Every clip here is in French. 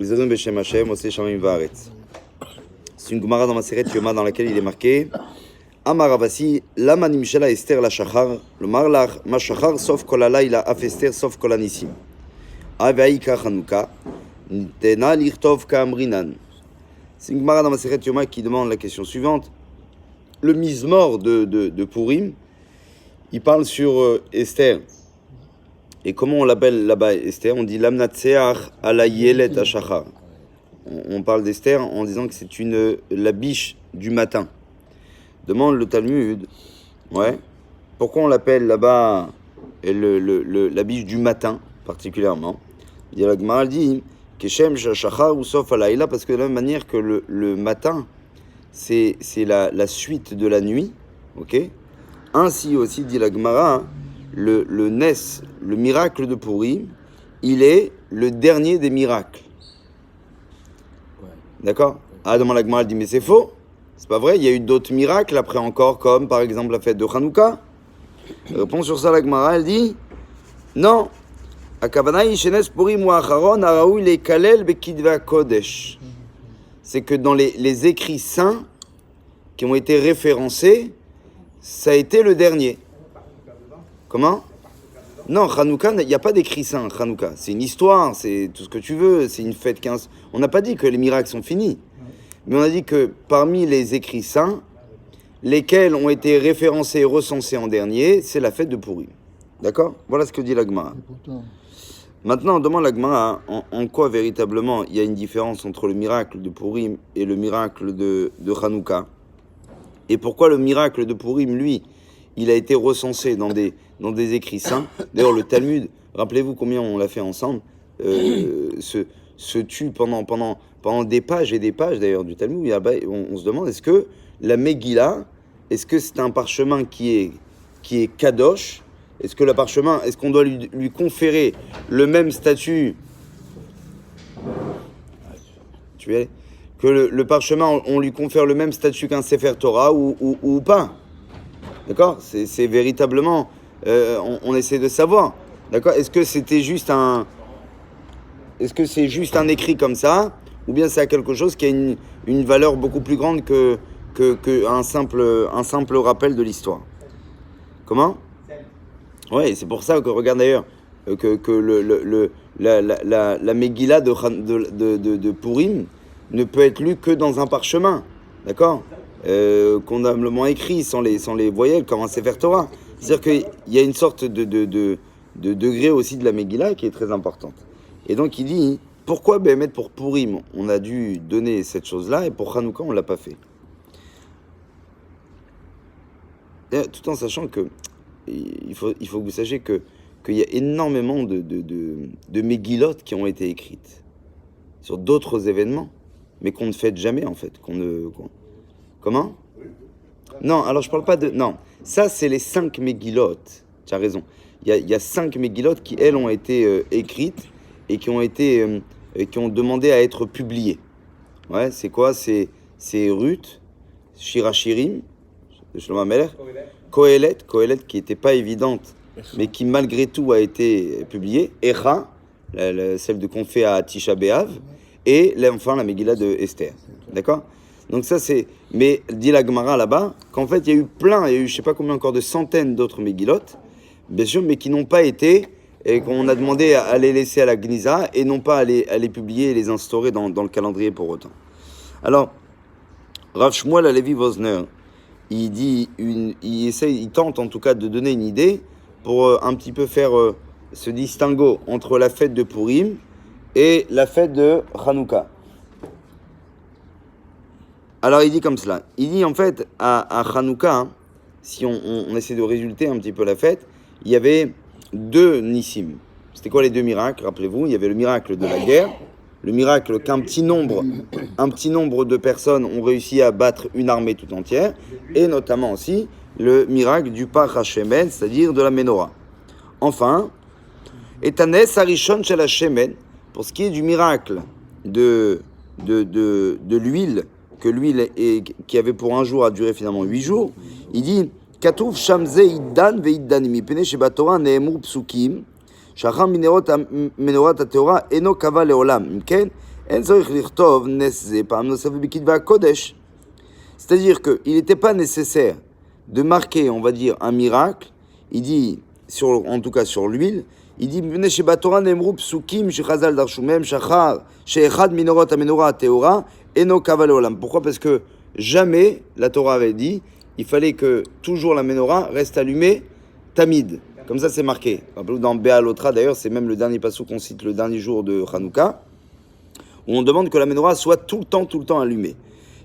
C'est une Gemara dans Maseret Yoma dans laquelle il est marqué Amar Avasi, Lama Nimshela Esther la Shachar, le Marlach Ma Shachar, sauf kol halayla af Esther, sauf kol hanissim. Aveika Chanouka, Tena Lirtov Kaamrinan. C'est une Gemara dans Maseret Yoma qui demande la question suivante. Le Mizmor de Purim, il parle sur Esther. Et comment on l'appelle là-bas Esther? On dit Lamnatseach Alayelet Ashachar. On parle d'Esther en disant que c'est la biche du matin. Demande le Talmud, ouais, pourquoi on l'appelle là-bas la biche du matin particulièrement? Il y a la Gemara dit Keshem Shachar ou Sof Alayla, parce que de la même manière que le matin, c'est la suite de la nuit, ok? Ainsi aussi dit la Gemara, le Nes, le miracle de Purim, il est le dernier des miracles. D'accord? Ah, demande la Gemara, elle dit, mais c'est faux. C'est pas vrai, il y a eu d'autres miracles après encore, comme par exemple la fête de Hanouka. Réponse sur ça, la Gemara, elle dit, non. C'est que dans les écrits saints qui ont été référencés, ça a été le dernier. Comment? Non, Hanouka, il n'y a pas d'écrit saint, Hanouka. C'est une histoire, c'est tout ce que tu veux, c'est une fête 15. On n'a pas dit que les miracles sont finis. Mais on a dit que parmi les écrits saints, lesquels ont été référencés et recensés en dernier, c'est la fête de Purim. D'accord? Voilà ce que dit la Gemara. Maintenant, on demande la Gemara en quoi véritablement il y a une différence entre le miracle de Purim et le miracle de Hanouka. Et pourquoi le miracle de Purim, lui, il a été recensé dans des écrits saints. D'ailleurs, le Talmud, rappelez-vous combien on l'a fait ensemble, se tue pendant des pages et des pages d'ailleurs du Talmud. On se demande, est-ce que la Megillah, est-ce que c'est un parchemin qui est kadosh? Est-ce que le parchemin, est-ce qu'on doit lui conférer le même statut? Tu es que le parchemin, on lui confère le même statut qu'un Sefer Torah ou pas? D'accord? C'est véritablement, on essaie de savoir. D'accord? Est-ce que c'est juste un écrit comme ça, ou bien c'est quelque chose qui a une valeur beaucoup plus grande que un simple rappel de l'histoire? Comment? Ouais, c'est pour ça que regarde d'ailleurs que la Megillah de Purim ne peut être lue que dans un parchemin. D'accord? Convenablement écrit, sans les voyelles, comme un Sefer Torah. C'est-à-dire qu'il y a une sorte de degré aussi de la Megillah qui est très importante. Et donc il dit, pourquoi Béhémet pour Purim, on a dû donner cette chose-là, et pour Hanouka, on ne l'a pas fait? Et tout en sachant que, il faut que vous sachiez qu'il y a énormément de Megillot qui ont été écrites sur d'autres événements, mais qu'on ne fête jamais en fait. Comment? Non, alors je parle pas de... Non, ça c'est les 5 Megillot, tu as raison. Il y a 5 Megillot qui, elles, ont été écrites et qui ont demandé à être publiées. Ouais, c'est quoi? C'est Ruth, Shirachirim, de Shlomo HaMelech, Kohelet qui n'était pas évidente, mais qui malgré tout a été publiée, Echa, celle de qu'on fait à Tisha B'Av, et enfin la Megillah de Esther. D'accord? Donc ça c'est... Mais dit la Gemara là-bas, qu'en fait il y a eu je sais pas combien encore de centaines d'autres Megillot, bien sûr, mais qui n'ont pas été, et qu'on a demandé à les laisser à la Gniza, et non pas à les publier et les instaurer dans le calendrier pour autant. Alors, Rav Shmuel Halevi Vosner, il tente en tout cas de donner une idée pour un petit peu faire ce distinguo entre la fête de Purim et la fête de Hanouka. Alors il dit comme cela, il dit en fait à Hanouka, si on essaie de résulter un petit peu la fête, il y avait 2 nissim. C'était quoi les 2 miracles? Rappelez-vous, il y avait le miracle de la guerre, le miracle qu'un petit nombre de personnes ont réussi à battre une armée tout entière, et notamment aussi le miracle du Pach HaShemen, c'est-à-dire de la Ménorah. Enfin, Etanes Harishon Shel HaShemen, pour ce qui est du miracle de l'huile, que l'huile qui avait pour un jour a duré finalement 8 jours, il dit Katouf Shamze Iddan Veiddanim, Mipene Shebatora Neemur Psukim, Shacham Menorot HaTeora Eno Kava Leolam, Mken C'est-à-dire qu'il n'était pas nécessaire de marquer, on va dire, un miracle. Il dit, en tout cas sur l'huile, il dit pourquoi? Parce que jamais la Torah avait dit il fallait que toujours la menorah reste allumée tamid. Comme ça c'est marqué. Dans Béalotra d'ailleurs, c'est même le dernier passage qu'on cite le dernier jour de Hanouka, où on demande que la menorah soit tout le temps allumée.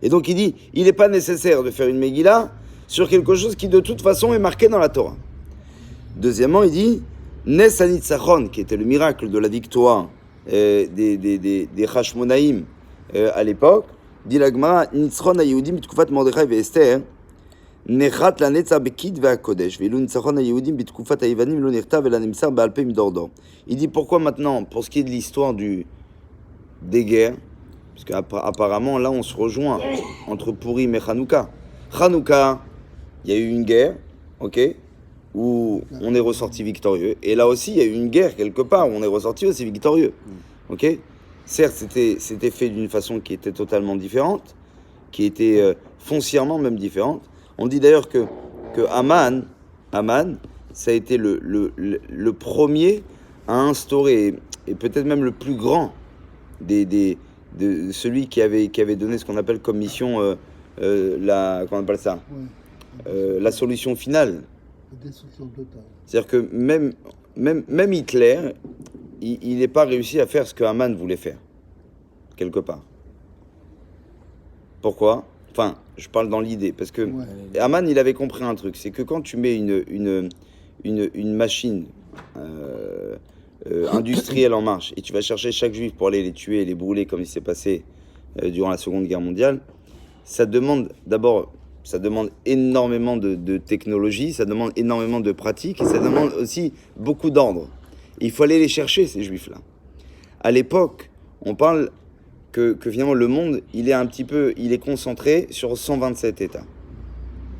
Et donc il dit il n'est pas nécessaire de faire une Megillah sur quelque chose qui de toute façon est marqué dans la Torah. Deuxièmement, il dit Nes Anitzachon, qui était le miracle de la victoire des Hashmonaïm à l'époque, dit la Gemara Nitzchon haYehudim b'tkufat Mordechai ve'Esther nechat lanetzar bekid ve'akodesh ve'elu Nitzchon haYehudim b'tkufat haYevanim lo nirtav ve'la nimsar ba'alpe midordor. Il dit pourquoi maintenant, pour ce qui est de l'histoire des guerres, parce qu'apparemment là on se rejoint entre Purim et Hanouka. Hanouka, il y a eu une guerre, ok, où on est ressorti victorieux. Et là aussi, il y a eu une guerre quelque part où on est ressorti aussi victorieux. Ok ? Certes, c'était fait d'une façon qui était totalement différente, qui était foncièrement même différente. On dit d'ailleurs que Aman, ça a été le premier à instaurer, et peut-être même le plus grand, de celui qui avait donné ce qu'on appelle comme mission, comment on appelle ça ? La solution finale. C'est-à-dire que même Hitler, il n'est pas réussi à faire ce que Haman voulait faire, quelque part. Pourquoi ? Enfin, je parle dans l'idée, parce que Haman, il avait compris un truc, c'est que quand tu mets une machine industrielle en marche, et tu vas chercher chaque juif pour aller les tuer et les brûler, comme il s'est passé durant la Seconde Guerre mondiale, ça demande énormément de technologie, ça demande énormément de pratique, et ça demande aussi beaucoup d'ordre. Il faut aller les chercher, ces juifs-là. À l'époque, on parle que finalement le monde, il est concentré sur 127 États.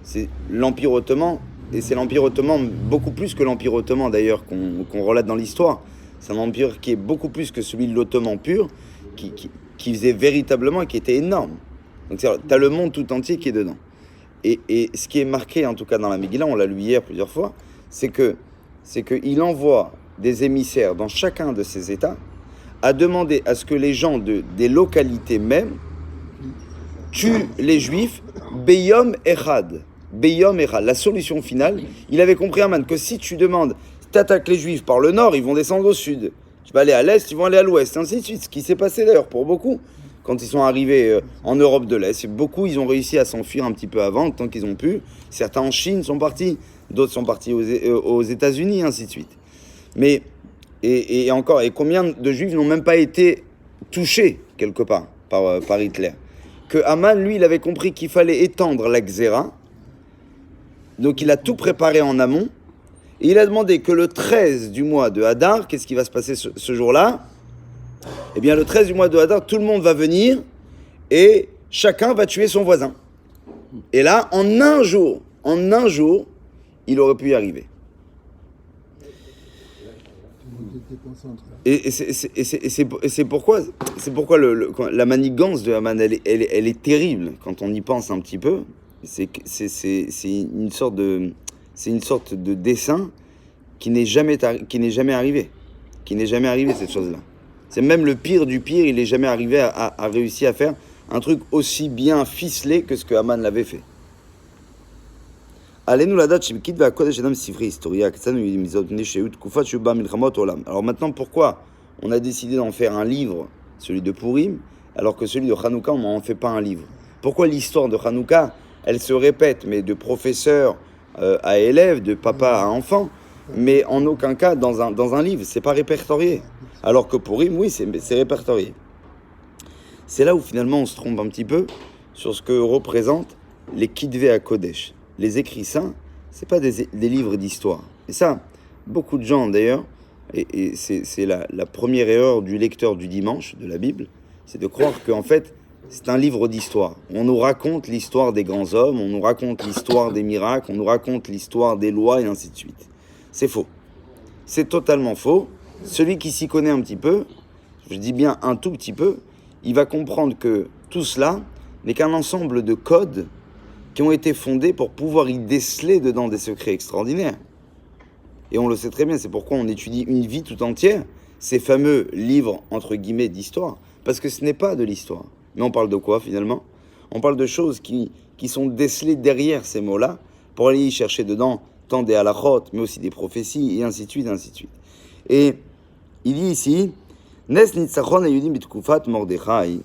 C'est l'Empire ottoman, et c'est l'Empire ottoman beaucoup plus que l'Empire ottoman d'ailleurs qu'on relate dans l'histoire. C'est un empire qui est beaucoup plus que celui de l'Ottoman pur, qui faisait véritablement, qui était énorme. Donc tu as le monde tout entier qui est dedans. Et ce qui est marqué, en tout cas dans la Megillah, on l'a lu hier plusieurs fois, c'est qu'il envoie des émissaires dans chacun de ces États à demander à ce que les gens des localités mêmes tuent les Juifs Beyom Echad. Beyom Echad. La solution finale, il avait compris, Haman, que si tu demandes, si tu attaques les Juifs par le nord, ils vont descendre au sud. Tu vas aller à l'est, ils vont aller à l'ouest, et ainsi de suite. Ce qui s'est passé d'ailleurs pour beaucoup. Quand ils sont arrivés en Europe de l'Est, beaucoup, ils ont réussi à s'enfuir un petit peu avant, tant qu'ils ont pu. Certains en Chine sont partis, d'autres sont partis aux États-Unis, ainsi de suite. Mais, et encore, et combien de Juifs n'ont même pas été touchés, quelque part, par Hitler ? Que Haman, lui, il avait compris qu'il fallait étendre la Xéra, donc il a tout préparé en amont, et il a demandé que le 13 du mois de Hadar, qu'est-ce qui va se passer ce jour-là ? Eh bien, le 13 du mois de Hadar, tout le monde va venir et chacun va tuer son voisin. Et là, en un jour, il aurait pu y arriver. Et c'est pourquoi la manigance de Haman, elle est terrible quand on y pense un petit peu. C'est une sorte de dessein qui n'est jamais arrivé. Qui n'est jamais arrivé, cette chose-là. C'est même le pire du pire, il n'est jamais arrivé à réussir à faire un truc aussi bien ficelé que ce que Haman l'avait fait. Alors maintenant, pourquoi on a décidé d'en faire un livre, celui de Purim, alors que celui de Hanouka, on n'en fait pas un livre ? Pourquoi l'histoire de Hanouka, elle se répète, mais de professeur à élève, de papa à enfant, mais en aucun cas dans un livre, c'est pas répertorié. Alors que Purim, oui, c'est répertorié. C'est là où finalement on se trompe un petit peu sur ce que représentent les Kitvei HaKodesh. Les écrits saints, c'est pas des livres d'histoire. Et ça, beaucoup de gens d'ailleurs, et c'est la première erreur du lecteur du dimanche de la Bible, c'est de croire qu'en fait, c'est un livre d'histoire. On nous raconte l'histoire des grands hommes, on nous raconte l'histoire des miracles, on nous raconte l'histoire des lois et ainsi de suite. C'est faux. C'est totalement faux. Celui qui s'y connaît un petit peu, je dis bien un tout petit peu, il va comprendre que tout cela n'est qu'un ensemble de codes qui ont été fondés pour pouvoir y déceler dedans des secrets extraordinaires. Et on le sait très bien, c'est pourquoi on étudie une vie tout entière, ces fameux livres, entre guillemets, d'histoire, parce que ce n'est pas de l'histoire. Mais on parle de quoi, finalement? On parle de choses qui sont décelées derrière ces mots-là, pour aller y chercher dedans tant des halachot, mais aussi des prophéties, et ainsi de suite, ainsi de suite. Et il dit ici, Nes nitzachon ayudim bitkufat Mordechai,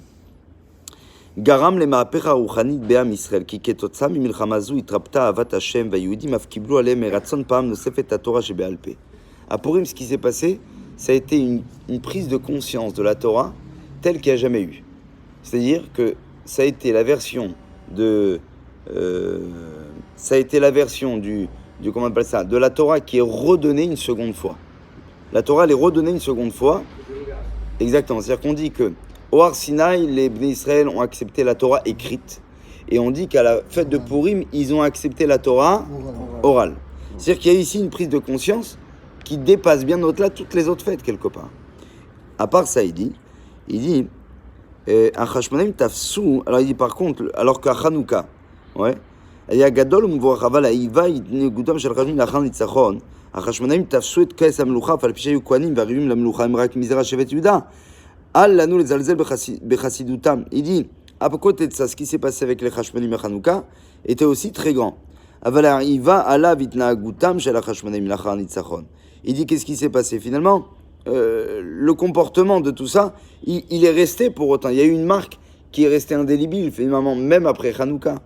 גרם למהפכה הרוחנית בעם ישראל, כי כתוצאה ממלחמה זו התרפתה אהבת השם, והיהודים אף קיבלו עליהם מרצון פעם נוספת את התורה שבעל פה. À Purim, ce qui s'est passé, ça a été une prise de conscience de la Torah telle qu'il n'y a jamais eu. C'est-à-dire que ça a été la version de... comment on appelle ça, de la Torah qui est redonnée une seconde fois. La Torah, elle est redonnée une seconde fois. Exactement. C'est-à-dire qu'on dit que au Har Sinaï, les Bnei Israël ont accepté la Torah écrite. Et on dit qu'à la fête de Purim, ils ont accepté la Torah orale. C'est-à-dire qu'il y a ici une prise de conscience qui dépasse bien au-delà toutes les autres fêtes, quelque part. À part ça, il dit, Achashmonaïm tafsou, alors il dit par contre, alors qu'à Hanouka, ouais, il y a Gadol Mvoach Aval Aïva, Gudam Shel Chashmonaïm Lachan Nitzachon, Achashmonaïm tafsou et Kaes Amloucha, Falpisha Yukoanim, Varivim Lamloucha, Imrak Mizera Shevet Yuda. Il dit, à côté de ça, ce qui s'est passé avec les Chashmonaïm et Hanouka était aussi très grand. Il dit, qu'est-ce qui s'est passé finalement? Le comportement de tout ça, il est resté pour autant. Il y a eu une marque qui est restée indélébile, finalement, même après Hanouka.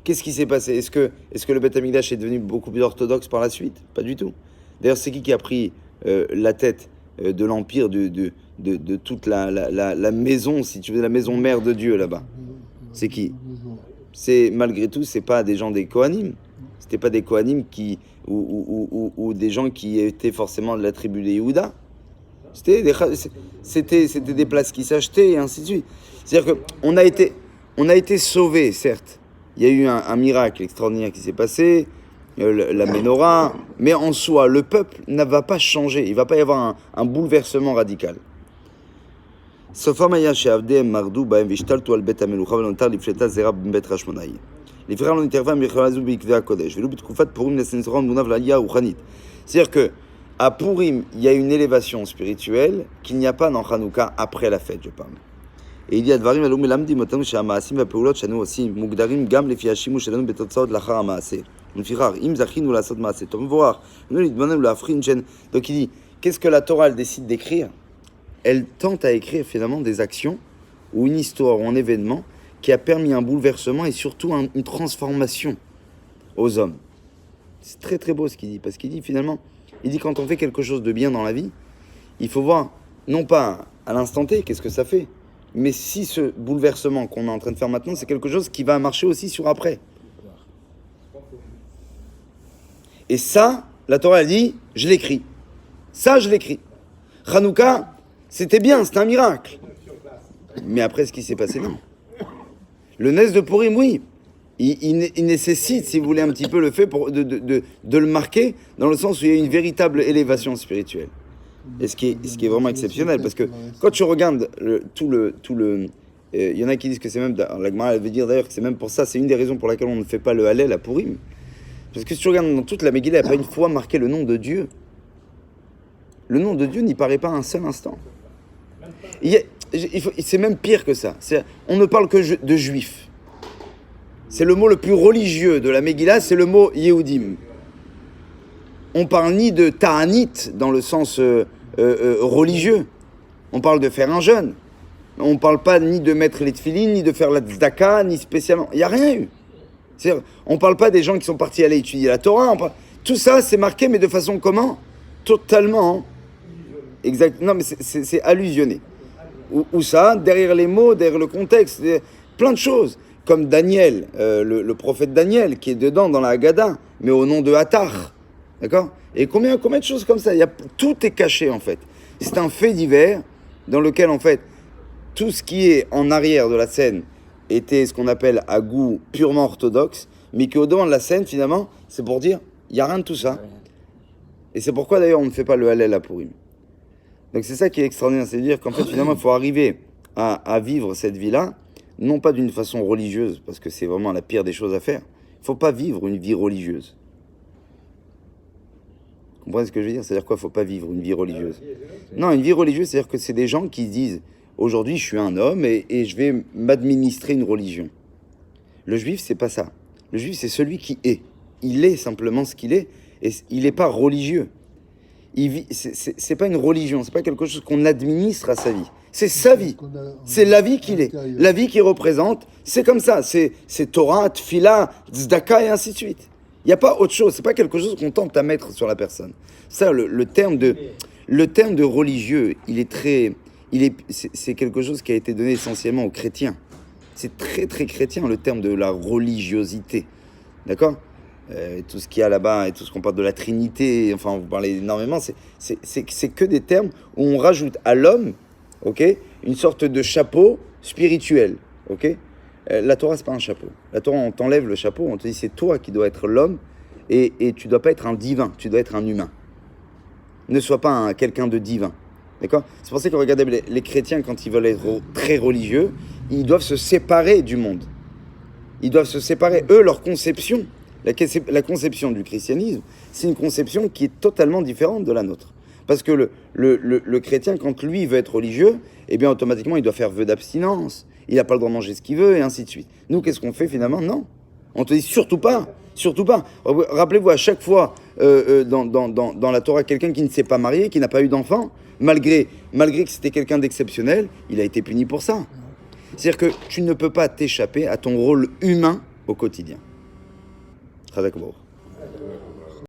Qu'est-ce qui s'est passé? Est-ce que le Beth Amikdash est devenu beaucoup plus orthodoxe par la suite? Pas du tout. D'ailleurs, c'est qui a pris la tête de l'empire de toute la maison, si tu veux, la maison mère de Dieu là-bas? C'est qui? C'est malgré tout, c'est pas des gens des Kohanim. C'était pas des Kohanim ou des gens qui étaient forcément de la tribu des Yehuda. C'était des places qui s'achetaient et ainsi de suite. C'est-à-dire qu'on a été sauvés, certes. Il y a eu un miracle extraordinaire qui s'est passé. La Ménorah, mais en soi, le peuple ne va pas changer, il ne va pas y avoir un bouleversement radical. סופם היה שעבדיהם מרדו בהם והשתלטו על בית המלוכה ונותר לפשטה זרע מבית חשמונאי. לפרחה לא נתערבה המלחמה הזו בעקבי הקודש, ולו בתקופת פורים נסנסרון מונה ולעלייה הרוחנית. C'est-à-dire que à Purim, il y a une élévation spirituelle qu'il n'y a pas dans Hanouka après la fête, je parle. Et il dit הדברים האלו מלמדים אותנו שהמעשים והפעולות שאנו עושים מוגדרים גם לפי השימוש שלנו בתוצאות לאחר המעשה. Donc il dit, qu'est-ce que la Torah elle décide d'écrire? Elle tente à écrire finalement des actions ou une histoire ou un événement qui a permis un bouleversement et surtout une transformation aux hommes. C'est très très beau ce qu'il dit, parce qu'il dit finalement, il dit quand on fait quelque chose de bien dans la vie, il faut voir, non pas à l'instant T, qu'est-ce que ça fait, mais si ce bouleversement qu'on est en train de faire maintenant, c'est quelque chose qui va marcher aussi sur après. Et ça, la Torah elle dit, je l'écris. Ça, je l'écris. Hanouka, c'était bien, c'était un miracle. Mais après, ce qui s'est passé, non. Le Nes de Purim, oui. Il nécessite, si vous voulez, un petit peu le fait de le marquer, dans le sens où il y a une véritable élévation spirituelle. Et ce qui est vraiment exceptionnel, parce que quand tu regardes il y en a qui disent que c'est même, la Gemara elle veut dire d'ailleurs que c'est même pour ça, c'est une des raisons pour laquelle on ne fait pas le Hallel à Purim. Parce que si tu regardes dans toute la Megillah, il n'y a pas une fois marqué le nom de Dieu. Le nom de Dieu n'y paraît pas un seul instant. C'est même pire que ça. On ne parle que de juifs. C'est le mot le plus religieux de la Megillah, c'est le mot Yehudim. On parle ni de Ta'anit dans le sens religieux. On parle de faire un jeûne. On ne parle pas ni de mettre les tefilines, ni de faire la tzedaka, ni spécialement. Il n'y a rien eu. On ne parle pas des gens qui sont partis aller étudier la Torah. Tout ça, c'est marqué, mais de façon comment? Totalement. Exact. Non, mais c'est allusionné. Où ça? Derrière les mots, derrière le contexte. Plein de choses. Comme Daniel, le prophète Daniel, qui est dedans dans la Haggadah, mais au nom de Hattar. D'accord? Et combien de choses comme ça? Tout est caché, en fait. C'est un fait divers dans lequel, en fait, tout ce qui est en arrière de la scène était ce qu'on appelle à goût purement orthodoxe, mais qu'au devant de la scène, finalement, c'est pour dire, il n'y a rien de tout ça. Et c'est pourquoi, d'ailleurs, on ne fait pas le Hallel à Purim. Donc c'est ça qui est extraordinaire, c'est-à-dire qu'en fait, finalement, il faut arriver à vivre cette vie-là, non pas d'une façon religieuse, parce que c'est vraiment la pire des choses à faire. Il ne faut pas vivre une vie religieuse. Vous comprenez ce que je veux dire? C'est-à-dire quoi, il ne faut pas vivre une vie religieuse? Non, une vie religieuse, c'est-à-dire que c'est des gens qui disent, aujourd'hui, je suis un homme et je vais m'administrer une religion. Le juif, c'est pas ça. Le juif, c'est celui qui est. Il est simplement ce qu'il est, et il n'est pas religieux. C'est pas une religion, c'est pas quelque chose qu'on administre à sa vie. C'est sa vie. C'est la vie qu'il est. La vie qu'il représente, c'est comme ça. C'est Torah, Tfila, Tzedaka et ainsi de suite. Il n'y a pas autre chose. C'est pas quelque chose qu'on tente à mettre sur la personne. Ça, le terme de religieux, c'est quelque chose qui a été donné essentiellement aux chrétiens. C'est très très chrétien le terme de la religiosité. D'accord? Tout ce qu'il y a là-bas et tout ce qu'on parle de la Trinité, enfin vous parlez énormément, c'est que des termes où on rajoute à l'homme, ok, une sorte de chapeau spirituel, ok. La Torah, c'est pas un chapeau. La Torah, on t'enlève le chapeau, on te dit c'est toi qui dois être l'homme et tu dois pas être un divin, tu dois être un humain. Ne sois pas quelqu'un de divin, d'accord. C'est pour ça que regardez les chrétiens, quand ils veulent être très religieux, ils doivent se séparer du monde. Ils doivent se séparer. Eux, leur conception, la conception du christianisme, c'est une conception qui est totalement différente de la nôtre. Parce que le chrétien, quand lui veut être religieux, eh bien automatiquement il doit faire vœu d'abstinence, il n'a pas le droit de manger ce qu'il veut, et ainsi de suite. Nous, qu'est-ce qu'on fait finalement? Non. On te dit surtout pas, surtout pas. Rappelez-vous, à chaque fois dans la Torah, quelqu'un qui ne s'est pas marié, qui n'a pas eu d'enfant, malgré que c'était quelqu'un d'exceptionnel, il a été puni pour ça. C'est-à-dire que tu ne peux pas t'échapper à ton rôle humain au quotidien. Chazak Baruch.